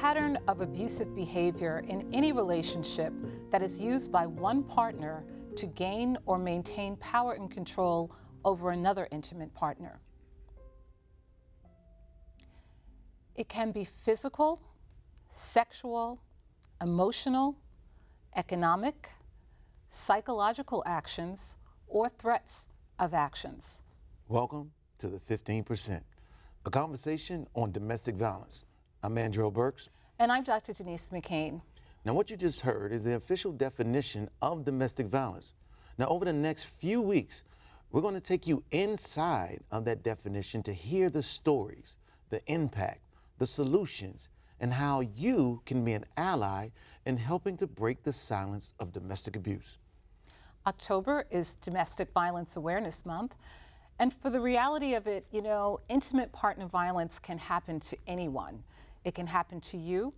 pattern of abusive behavior in any relationship that is used by one partner to gain or maintain power and control over another intimate partner. It can be physical, sexual, emotional, economic, psychological actions, or threats of actions. Welcome to the 15%, a conversation on domestic violence. I'm Andrew Burks. And I'm Dr. Denise McCain. Now, what you just heard is the official definition of domestic violence. Now, over the next few weeks, we're going to take you inside of that definition to hear the stories, the impact, the solutions, and how you can be an ally in helping to break the silence of domestic abuse. October is Domestic Violence Awareness Month. And for the reality of it, you know, intimate partner violence can happen to anyone. It can happen to you.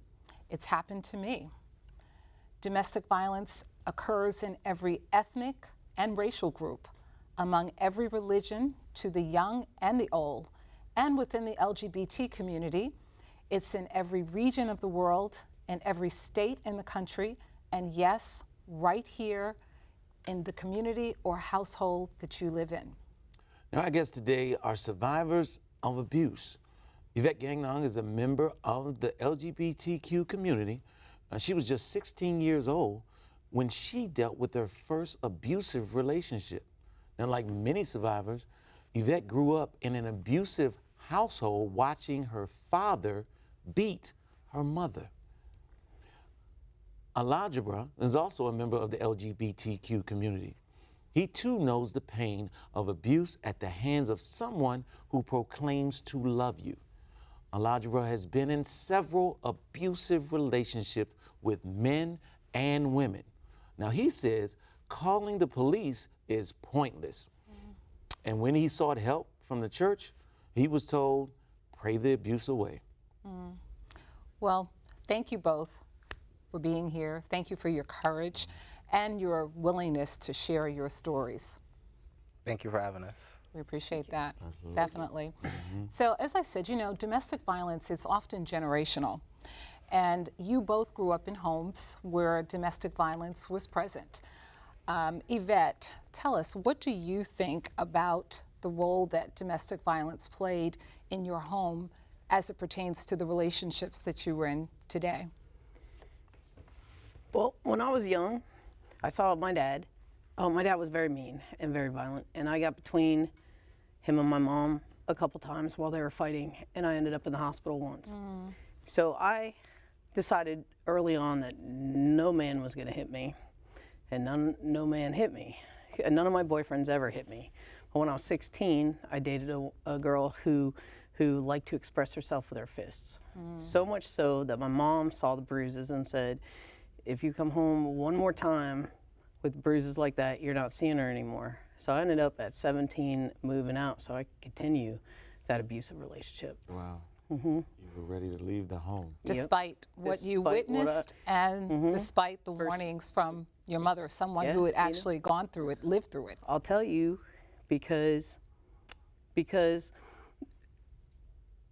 It's happened to me. Domestic violence occurs in every ethnic and racial group, among every religion, to the young and the old, and within the LGBT community. It's in every region of the world, in every state in the country, and yes, right here in the community or household that you live in. Now, our guests today are survivors of abuse. Yvette Gagnon is a member of the LGBTQ community. She was just 16 years old when she dealt with her first abusive relationship. Now, like many survivors, Yvette grew up in an abusive household watching her father beat her mother. Alejaibra is also a member of the LGBTQ community. He too knows the pain of abuse at the hands of someone who proclaims to love you. Alejaibra has been in several abusive relationships with men and women. Now, he says calling the police is pointless. And when he sought help from the church, he was told, pray the abuse away. Well, thank you both for being here. Thank you for your courage and your willingness to share your stories. Thank you for having us. We appreciate that, definitely. So as I said, you know, domestic violence, it's often generational. And you both grew up in homes where domestic violence was present. Yvette, tell us, what do you think about the role that domestic violence played in your home as it pertains to the relationships that you were in today? Well, when I was young, I saw my dad. My dad was very mean and very violent, and I got between him and my mom a couple times while they were fighting, and I ended up in the hospital once. So I decided early on that no man was going to hit me, and no man hit me. And none of my boyfriends ever hit me. But when I was 16, I dated a girl who liked to express herself with her fists. So much so that my mom saw the bruises and said, if you come home one more time with bruises like that, you're not seeing her anymore. So I ended up at 17 moving out so I could continue that abusive relationship. Wow. You were ready to leave the home. Despite what you witnessed and despite the warnings from your mother, someone who had actually gone through it, lived through it. I'll tell you, because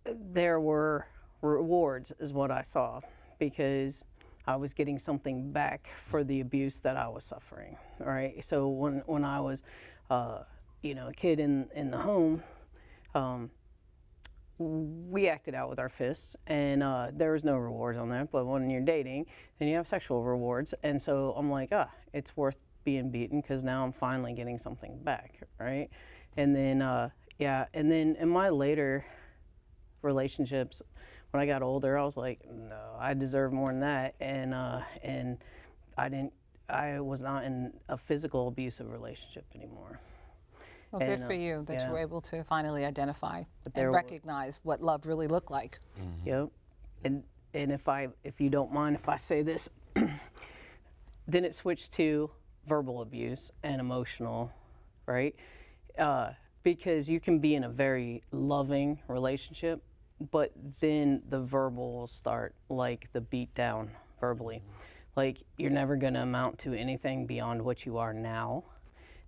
there were rewards is what I saw, because I was getting something back for the abuse that I was suffering. All right. So when I was, you know, a kid in the home, we acted out with our fists, and there was no rewards on that. But when you're dating, then you have sexual rewards, and so I'm like, it's worth being beaten because now I'm finally getting something back, right? And then and then in my later relationships, when I got older, I was like, no, I deserve more than that, and I was not in a physical abusive relationship anymore. Well, good for you that you were able to finally identify and recognize what love really looked like. Yep, and if you don't mind if I say this, then it switched to verbal abuse and emotional, right? Because you can be in a very loving relationship, but then the verbal will start, like the beat down verbally. Like, you're never gonna amount to anything beyond what you are now.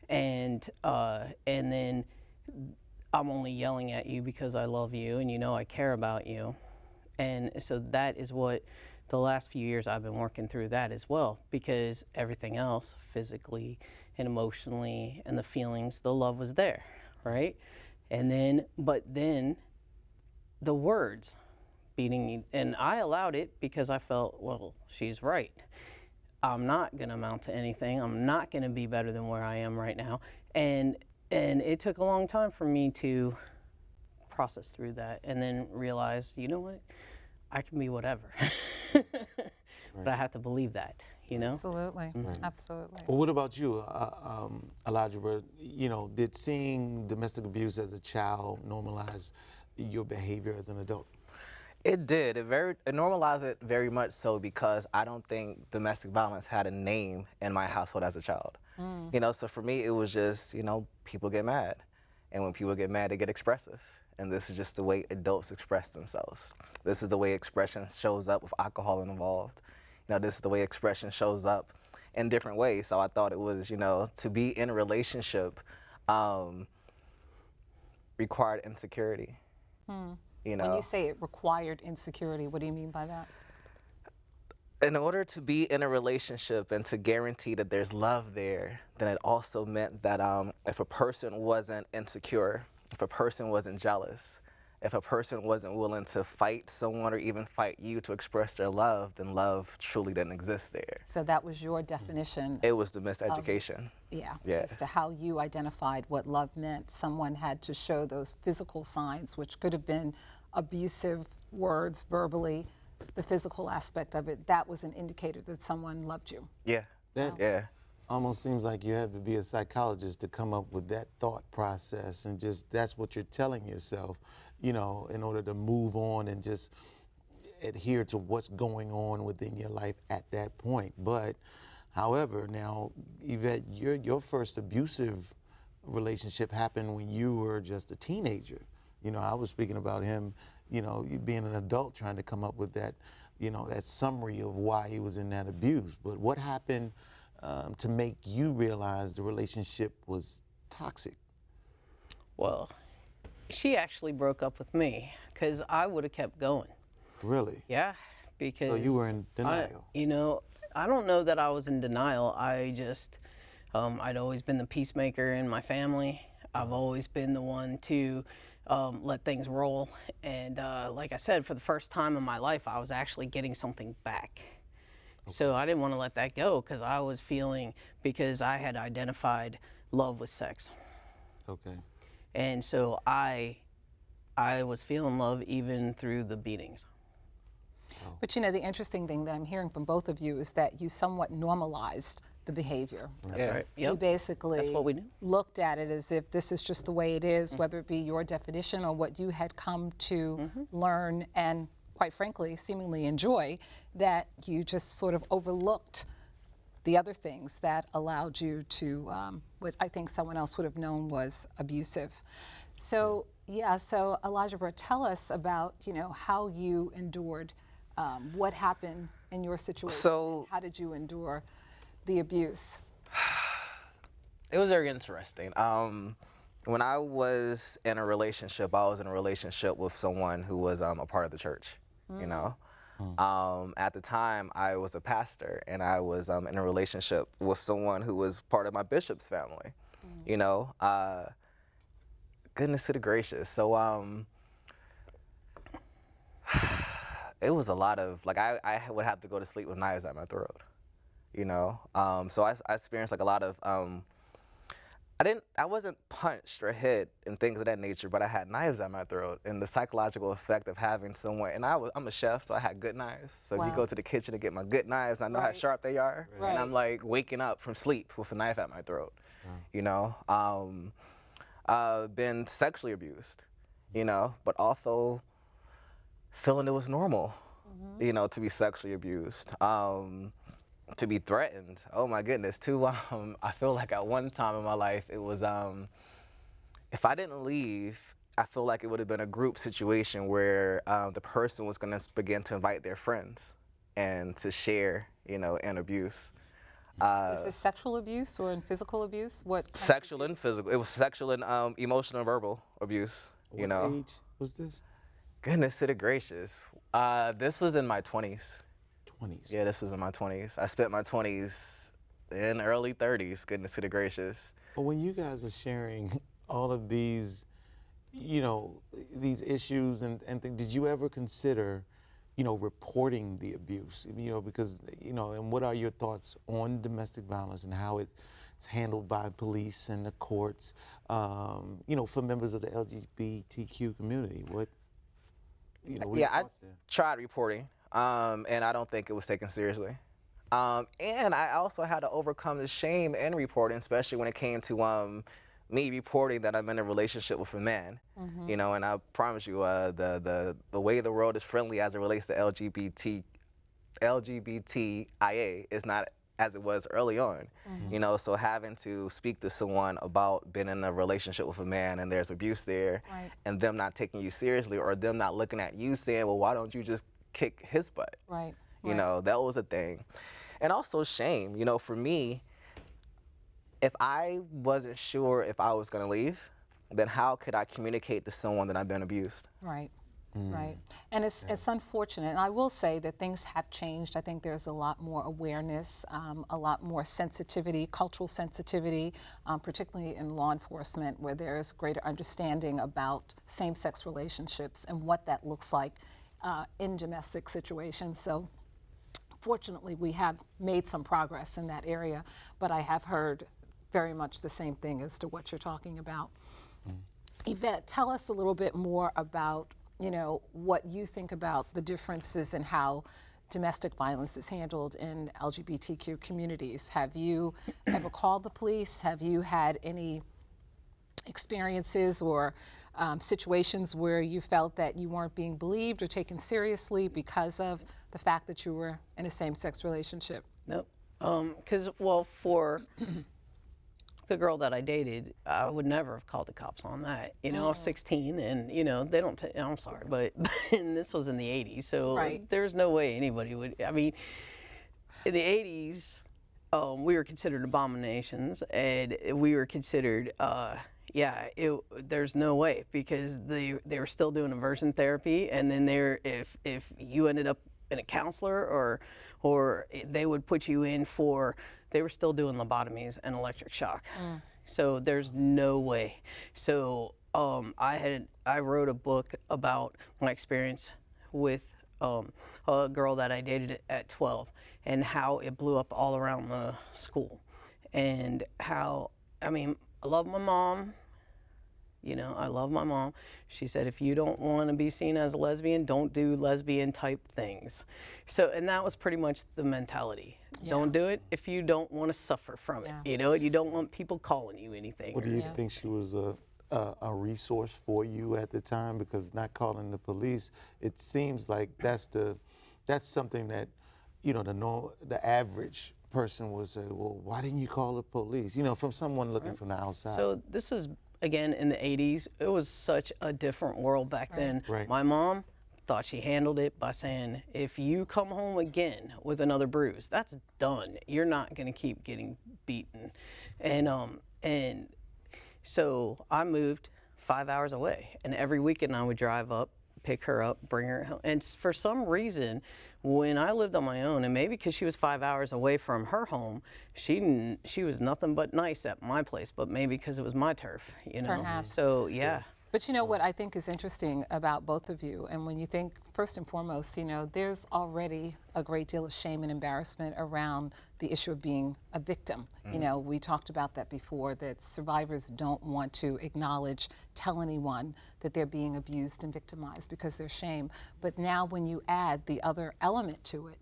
And then I'm only yelling at you because I love you and you know I care about you. And so that is what the last few years I've been working through that as well, because everything else, physically and emotionally, and the feelings, the love was there, right? And then, but then the words beating me, and I allowed it because I felt, well, she's right. I'm not going to amount to anything. I'm not going to be better than where I am right now. And it took a long time for me to process through that and then realize, you know what, I can be whatever. But I have to believe that, you know? Absolutely, absolutely. Well, what about you, Alejaibra? You know, did seeing domestic abuse as a child normalize your behavior as an adult? It did. It normalized it very much so, because I don't think domestic violence had a name in my household as a child. You know, so for me, it was just, you know, people get mad. And when people get mad, they get expressive. And this is just the way adults express themselves. This is the way expression shows up with alcohol involved. You know, this is the way expression shows up in different ways. So I thought it was, you know, to be in a relationship required insecurity. You know, When you say it required insecurity, what do you mean by that? in order to be in a relationship and to guarantee that there's love there, then it also meant that if a person wasn't insecure, if a person wasn't jealous, if a person wasn't willing to fight someone or even fight you to express their love, then love truly didn't exist there. So that was your definition. It was the miseducation. Yeah, Yeah. as to how you identified what love meant. Someone had to show those physical signs, which could have been abusive words verbally, the physical aspect of it. That was an indicator that someone loved you. Yeah. That Yeah. almost seems like you have to be a psychologist to come up with that thought process, and just that's what you're telling yourself, you know, in order to move on and just adhere to what's going on within your life at that point. But however, now, Yvette, your first abusive relationship happened when you were just a teenager. You know, I was speaking about him, you know, you being an adult trying to come up with that, you know, that summary of why he was in that abuse. But what happened to make you realize the relationship was toxic? Well, she actually broke up with me because I would have kept going. Really? Yeah, because So you were in denial? You know, I don't know that I was in denial. I just, I'd always been the peacemaker in my family. I've always been the one to let things roll. And like I said, for the first time in my life, I was actually getting something back. So I didn't want to let that go because I was feeling, because I had identified love with sex. Okay. And so I was feeling love even through the beatings. But you know, the interesting thing that I'm hearing from both of you is that you somewhat normalized the behavior. That's Yeah. right. You Yep. basically That's what we do. looked at it as if this is just the way it is, whether it be your definition or what you had come to learn and, quite frankly, seemingly enjoy, that you just sort of overlooked the other things that allowed you to, what I think someone else would have known was abusive. So, yeah, so Alejaibra, tell us about, you know, how you endured, what happened in your situation. So- how did you endure the abuse? It was very interesting. When I was in a relationship, I was in a relationship with someone who was a part of the church, you know. At the time, I was a pastor, and I was in a relationship with someone who was part of my bishop's family, you know. Goodness to the gracious. So it was a lot of, like, I would have to go to sleep with knives at my throat, you know. So I experienced like a lot of, I wasn't punched or hit and things of that nature, but I had knives at my throat, and the psychological effect of having someone, and I'm a chef, so I had good knives. So if you Wow. go to the kitchen to get my good knives, I know how Right. sharp they are, Right. and I'm like waking up from sleep with a knife at my throat, you know. Been sexually abused, you know, but also feeling it was normal, you know, to be sexually abused. To be threatened, oh my goodness, I feel like at one time in my life, it was, if I didn't leave, I feel like it would have been a group situation where the person was gonna begin to invite their friends and to share, you know, in abuse. Is this sexual abuse or in physical abuse? What? kind of Sexual abuse? and physical, it was sexual and emotional and verbal abuse, you What know. age was this? Goodness to the gracious. This was in my 20s. 20s. Yeah, this was in my 20s. I spent my 20s in early 30s, goodness to the gracious. But when you guys are sharing all of these, these issues and things, did you ever consider, reporting the abuse? Because, and what are your thoughts on domestic violence and how it's handled by police and the courts, for members of the LGBTQ community? What are your I thoughts there? tried reporting, and I don't think it was taken seriously. And I also had to overcome the shame in reporting, especially when it came to me reporting that I'm in a relationship with a man. And I promise you, the way the world is friendly as it relates to LGBTIA is not as it was early on. So having to speak to someone about being in a relationship with a man and there's abuse there, Right. and them not taking you seriously, or them not looking at you saying, well, why don't you just kick his butt? Right. That was a thing. And also shame. For me, if I wasn't sure if I was going to leave, then how could I communicate to someone that I've been abused? Right. Right. And it's unfortunate. And I will say that things have changed. I think there's a lot more awareness, a lot more sensitivity, cultural sensitivity, particularly in law enforcement, where there's greater understanding about same-sex relationships and what that looks like in domestic situations. So fortunately, we have made some progress in that area, but I have heard very much the same thing as to what you're talking about. Yvette, tell us a little bit more about what you think about the differences in how domestic violence is handled in LGBTQ communities. Have you ever called the police? Have you had any experiences or situations where you felt that you weren't being believed or taken seriously because of the fact that you were in a same-sex relationship? Nope. Because, for the girl that I dated, I would never have called the cops on that. I was 16 and, they don't, I'm sorry, but and this was in the 80s. So Right. there's no way anybody would, in the 80s, we were considered abominations and we were considered, there's no way because they were still doing aversion therapy, and then if you ended up in a counselor or they would put you in for, they were still doing lobotomies and electric shock. So there's no way. So I wrote a book about my experience with a girl that I dated at 12 and how it blew up all around the school, and how, I love my mom. I love my mom. She said, if you don't want to be seen as a lesbian, don't do lesbian type things. So, and that was pretty much the mentality. Yeah. Don't do it if you don't want to suffer from it. Yeah. You don't want people calling you anything. Well, do you think she was a resource for you at the time? Because not calling the police, it seems like that's something that, the average person would say, well, why didn't you call the police? From someone looking from the outside. So this is, again, in the 80s. It was such a different world back then. Right. My mom thought she handled it by saying, if you come home again with another bruise, that's done. You're not going to keep getting beaten. And so I moved 5 hours away, and every weekend I would drive up, pick her up, bring her home. And for some reason, when I lived on my own, and maybe because she was 5 hours away from her home, she was nothing but nice at my place, but maybe because it was my turf, Perhaps. So, yeah. But what I think is interesting about both of you, and when you think, first and foremost, there's already a great deal of shame and embarrassment around the issue of being a victim. We talked about that before, that survivors don't want to acknowledge, tell anyone that they're being abused and victimized because there's shame. But now when you add the other element to it,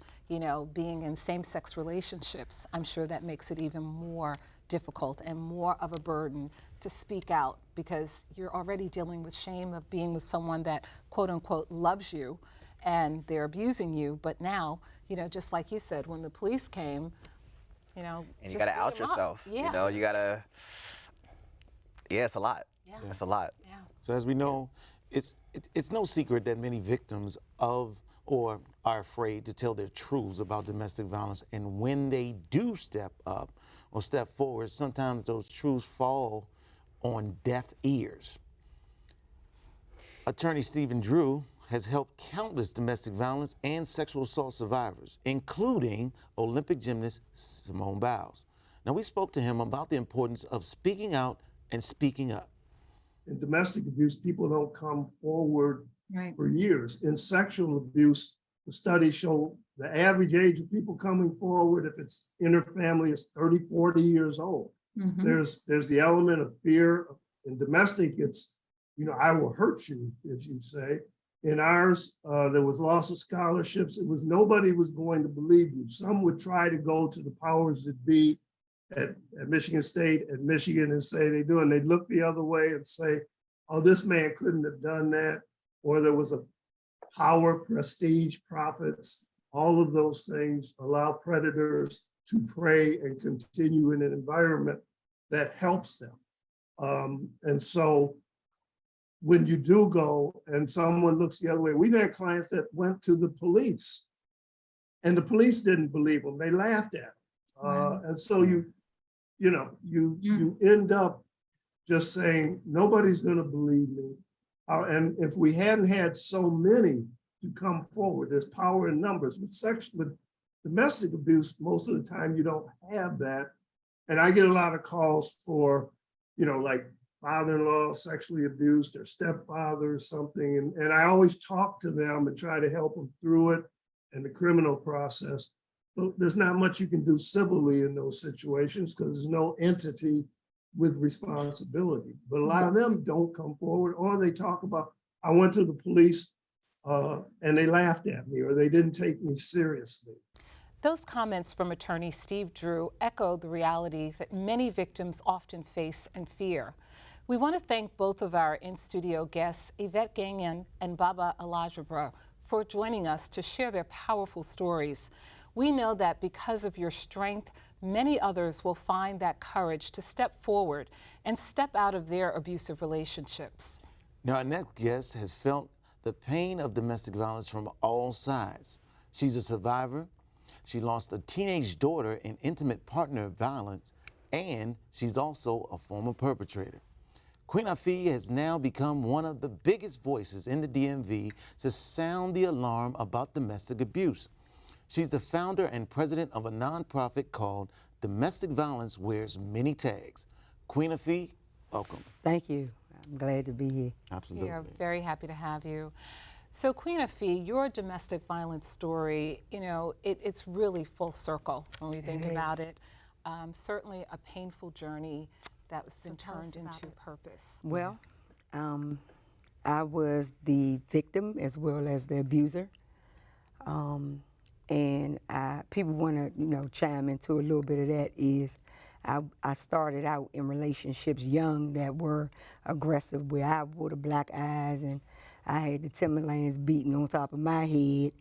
being in same-sex relationships, I'm sure that makes it even more difficult and more of a burden to speak out, because you're already dealing with shame of being with someone that quote unquote loves you and they're abusing you. But now, just like you said, when the police came, and you got to out yourself. Yeah. You got to, it's a lot. Yeah. It's a lot. Yeah. So as we know, it's no secret that many victims of or are afraid to tell their truths about domestic violence, and when they do step up or step forward, sometimes those truths fall on deaf ears. Attorney Stephen Drew has helped countless domestic violence and sexual assault survivors, including Olympic gymnast Simone Biles. Now, we spoke to him about the importance of speaking out and speaking up. In domestic abuse, people don't come forward Right. for years. In sexual abuse, the studies show the average age of people coming forward, if it's interfamily, is 30, 40 years old. There's the element of fear. In domestic, it's, I will hurt you, as you say. In ours, there was loss of scholarships. It was nobody was going to believe you. Some would try to go to the powers that be at Michigan State, at Michigan, and say they do, and they'd look the other way and say, oh, this man couldn't have done that. Or there was a power, prestige, profits. All of those things allow predators to prey and continue in an environment that helps them. And so when you do go and someone looks the other way, we've had clients that went to the police and the police didn't believe them. They laughed at them. And so you end up just saying, nobody's gonna believe me. And if we hadn't had so many to come forward, there's power in numbers. With domestic abuse, most of the time you don't have that. And I get a lot of calls for, like father-in-law sexually abused or stepfather or something. And I always talk to them and try to help them through it and the criminal process. But there's not much you can do civilly in those situations because there's no entity with responsibility. But a lot of them don't come forward, or they talk about, I went to the police and they laughed at me, or they didn't take me seriously. Those comments from attorney Steve Drew echo the reality that many victims often face and fear. We want to thank both of our in-studio guests, Yvette Gagnon and Baba Alejaibra, for joining us to share their powerful stories. We know that because of your strength, many others will find that courage to step forward and step out of their abusive relationships. Now, our next guest has felt the pain of domestic violence from all sides. She's a survivor. She lost a teenage daughter in intimate partner violence, and she's also a former perpetrator. Queen Afia has now become one of the biggest voices in the DMV to sound the alarm about domestic abuse. She's the founder and president of a nonprofit called Domestic Violence Wears Many Tags. Queen Afia, welcome. Thank you. I'm glad to be here. Absolutely. We are very happy to have you. So Queen Afia, your domestic violence story, it's really full circle when we think about it. Certainly a painful journey that's been turned into purpose. Well, I was the victim as well as the abuser. And people want to, chime into a little bit of that is I started out in relationships young that were aggressive, where I wore the black eyes and I had the Timberlands beating on top of my head.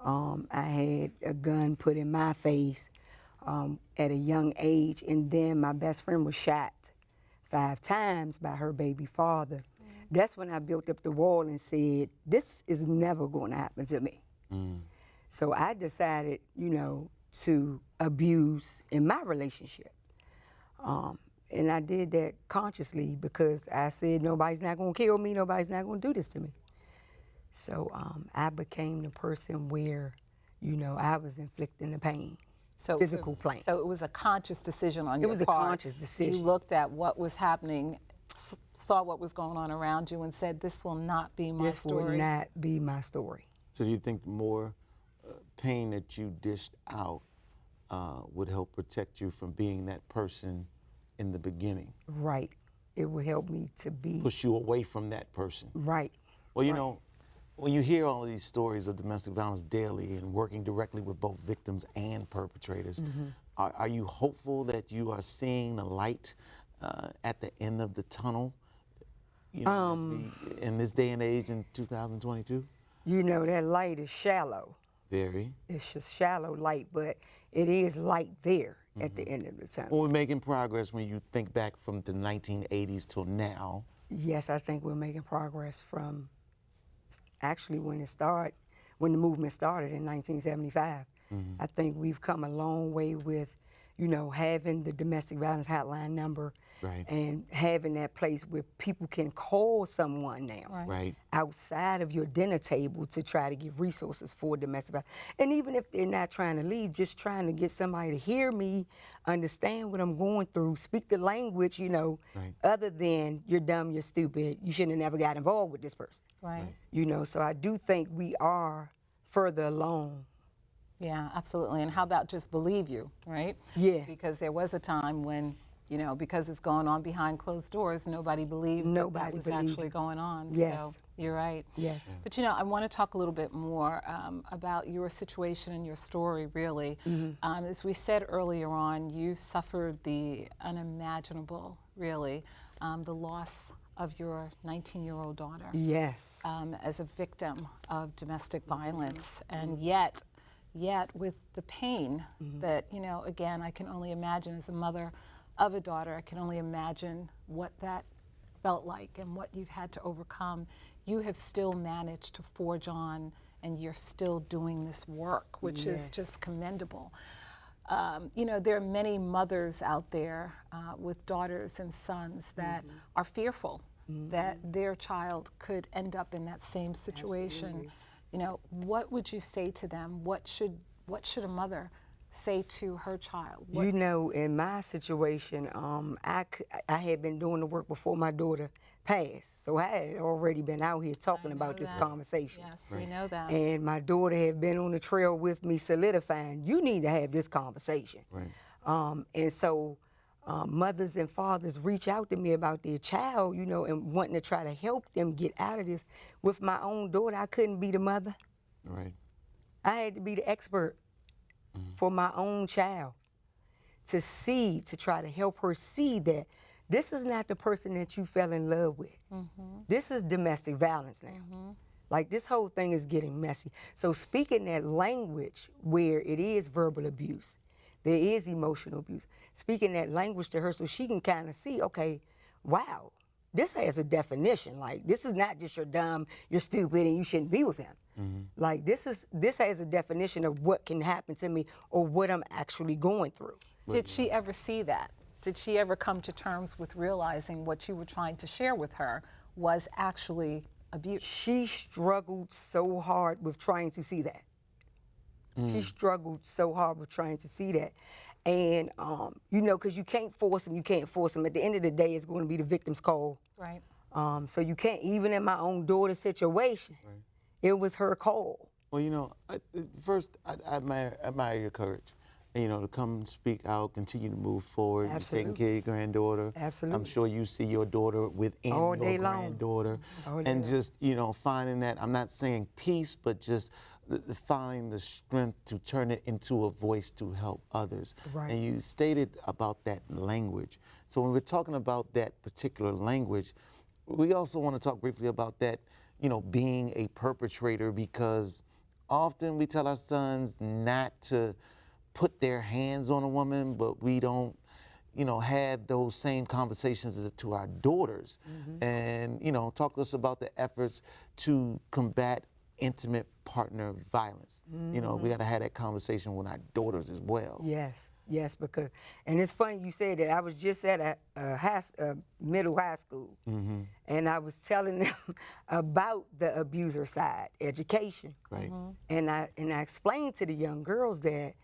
I had a gun put in my face at a young age, and then my best friend was shot 5 times by her baby father. That's when I built up the wall and said, this is never going to happen to me. So I decided, to abuse in my relationship. And I did that consciously because I said, nobody's not going to kill me, nobody's not going to do this to me. So I became the person where, I was inflicting the pain, physical pain. So it was a conscious decision on your part. It was a conscious decision. You looked at what was happening, saw what was going on around you and said, this will not be my story. This will not be my story. So do you think more pain that you dished out would help protect you from being that person in the beginning? Right. It would help me to be... Push you away from that person. Right. Well, when you hear all of these stories of domestic violence daily and working directly with both victims and perpetrators, are you hopeful that you are seeing the light at the end of the tunnel, in this day and age in 2022? That light is shallow. Very. It's just shallow light, but it is light there at the end of the tunnel. Well, we're making progress when you think back from the 1980s till now. Yes, I think we're making progress from actually when the movement started in 1975. I think we've come a long way with, you know, having the domestic violence hotline number Right. and having that place where people can call someone now Right. outside of your dinner table to try to get resources for domestic violence. And even if they're not trying to leave, just trying to get somebody to hear me, understand what I'm going through, speak the language, you know, Right. other than you're dumb, you're stupid, you shouldn't have never got involved with this person. Right. You know, so I do think we are further along. Yeah, absolutely. And how about just believe you, right? Yeah. Because there was a time when, you know, because it's going on behind closed doors, nobody believed that Nobody was believed actually going on. Yes. So you're right. Yes. But you know, I want to talk a little bit more about your situation and your story, really. As we said earlier on, you suffered the unimaginable, really, the loss of your 19-year-old daughter Yes. as a victim of domestic violence. And yet with the pain that, you know, again, I can only imagine as a mother of a daughter, I can only imagine what that felt like and what you've had to overcome. You have still managed to forge on, and you're still doing this work, which is just commendable. You know, there are many mothers out there with daughters and sons that are fearful that their child could end up in that same situation. Absolutely. You know, what would you say to them? What should a mother say to her child? You know, in my situation, I had been doing the work before my daughter passed. So I had already been out here talking about this conversation. Yes, we know that. And my daughter had been on the trail with me solidifying, you need to have this conversation. Right. And so mothers and fathers reach out to me about their child, you know, and wanting to try to help them get out of this. With my own daughter, I couldn't be the mother. Right. I had to be the expert for my own child to try to help her see that this is not the person that you fell in love with. This is domestic violence now. Like, this whole thing is getting messy. So speaking that language where it is verbal abuse, there is emotional abuse, speaking that language to her so she can kind of see, okay, wow, this has a definition. Like, this is not just you're dumb, you're stupid, and you shouldn't be with him. Like, this has a definition of what can happen to me or what I'm actually going through. Did she ever see that? Did she ever come to terms with realizing what you were trying to share with her was actually abuse? She struggled so hard with trying to see that. She struggled so hard with trying to see that. And, you know, because you can't force them, you can't force them. At the end of the day, it's going to be the victim's call. Right. So you can't, even in my own daughter's situation, it was her call. Well, you know, first, I admire your courage. And, you know, to come and speak out, continue to move forward. Absolutely. You're taking care of your granddaughter. Absolutely. I'm sure you see your daughter within All your day long. granddaughter. All day And long. just, you know, finding that, I'm not saying peace, but just finding the strength to turn it into a voice to help others. Right. And you stated about that language. So when we're talking about that particular language, we also want to talk briefly about that, you know, being a perpetrator, because often we tell our sons not to put their hands on a woman, but we don't, you know, have those same conversations to our daughters. And, you know, talk to us about the efforts to combat intimate partner violence. You know, we got to have that conversation with our daughters as well. Yes, yes, because, and it's funny you said that. I was just at a middle high school, and I was telling them about the abuser side, education. Right. And I explained to the young girls that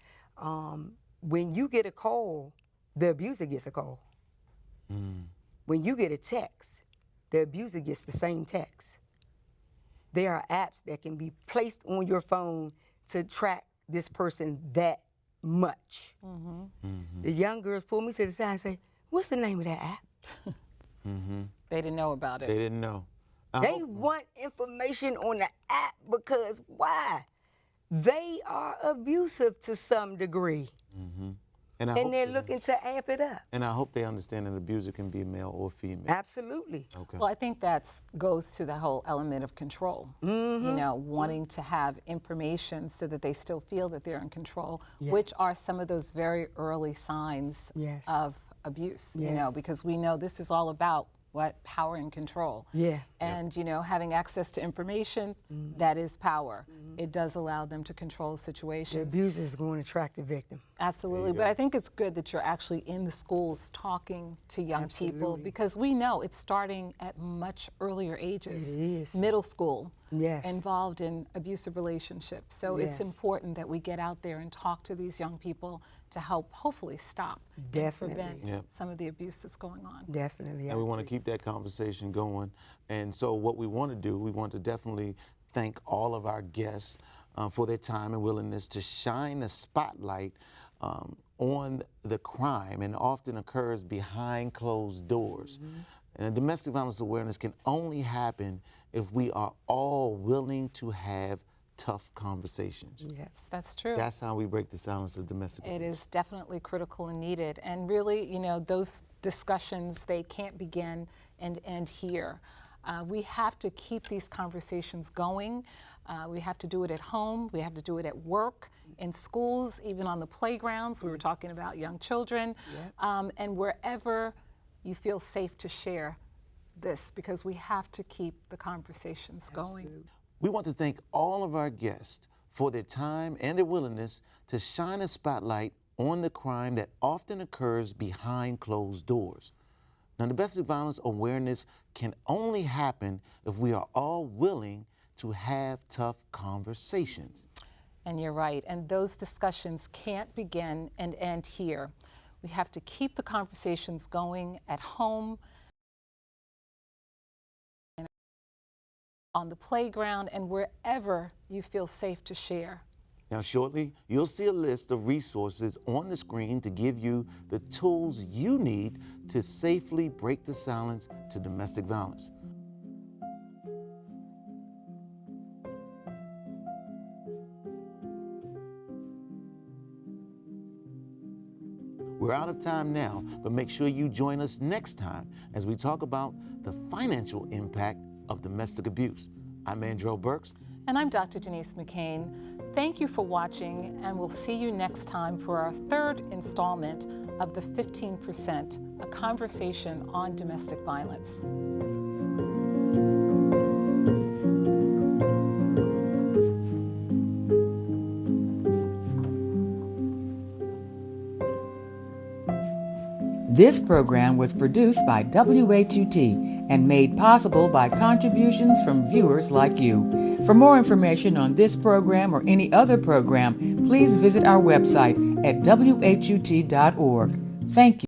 when you get a call, the abuser gets a call. When you get a text, the abuser gets the same text. There are apps that can be placed on your phone to track this person that much. The young girls pull me to the side and say, what's the name of that app? They didn't know about it. They didn't know. They want information on the app because why? They are abusive to some degree. And And they're looking to amp it up. And I hope they understand that an abuser can be male or female. Absolutely. Okay. Well, I think that goes to the whole element of control. You know, wanting to have information so that they still feel that they're in control, which are some of those very early signs Yes. of abuse, you know, Yes. because we know this is all about what? Power and control. Yeah. And you know, having access to information, that is power. It does allow them to control The situations. abuser is going to track the victim. Absolutely, but I think it's good that you're actually in the schools talking to young people, Absolutely. because we know it's starting at much earlier ages. It is. Middle school, Yes. involved in abusive relationships. So it's Yes. important that we get out there and talk to these young people to help hopefully stop Definitely. and prevent Yep. some of the abuse that's going on. Definitely. And we want to keep that conversation going. And so what we want to do, we want to definitely thank all of our guests for their time and willingness to shine a spotlight on the crime, and often occurs behind closed doors. And domestic violence awareness can only happen if we are all willing to have tough conversations. Yes. That's true. That's how we break the silence of domestic It abuse. is definitely critical and needed. And really, you know, those discussions, they can't begin and end here. We have to keep these conversations going. We have to do it at home. We have to do it at work, in schools, even on the playgrounds. We were talking about young children. And wherever you feel safe to share this, because we have to keep the conversations going. We want to thank all of our guests for their time and their willingness to shine a spotlight on the crime that often occurs behind closed doors. Now, domestic violence awareness can only happen if we are all willing to have tough conversations. And you're right, and those discussions can't begin and end here. We have to keep the conversations going at home, on the playground, and wherever you feel safe to share. Now, shortly, you'll see a list of resources on the screen to give you the tools you need to safely break the silence to domestic violence. We're out of time now, but make sure you join us next time as we talk about the financial impact of domestic abuse. I'm Andrew Burks. And I'm Dr. Denise McCain. Thank you for watching, and we'll see you next time for our third installment of the 15%, a conversation on domestic violence. This program was produced by Ep.2 and made possible by contributions from viewers like you. For more information on this program or any other program, please visit our website at whut.org. Thank you.